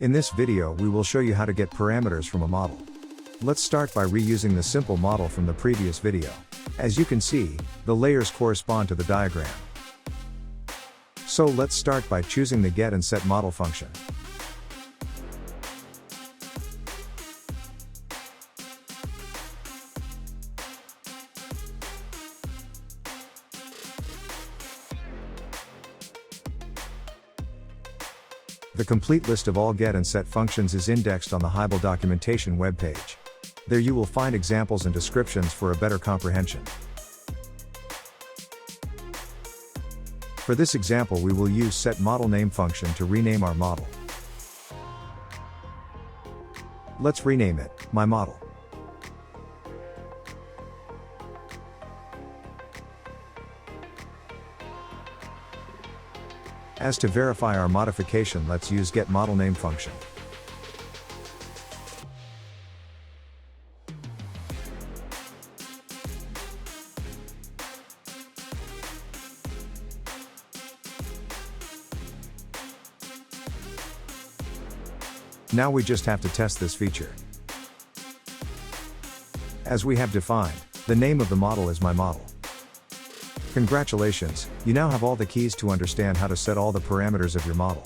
In this video we will show you how to get parameters from a model. Let's start by reusing the simple model from the previous video. As you can see, the layers correspond to the diagram. So let's start by choosing the get and set model function. The complete list of all get and set functions is indexed on the HAIBAL documentation webpage. There you will find examples and descriptions for a better comprehension. For this example we will use setModelName function to rename our model. Let's rename it MyModel. As to verify our modification, let's use getModelName function. Now we just have to test this feature. As we have defined, the name of the model is MyModel. Congratulations, you now have all the keys to understand how to set all the parameters of your model.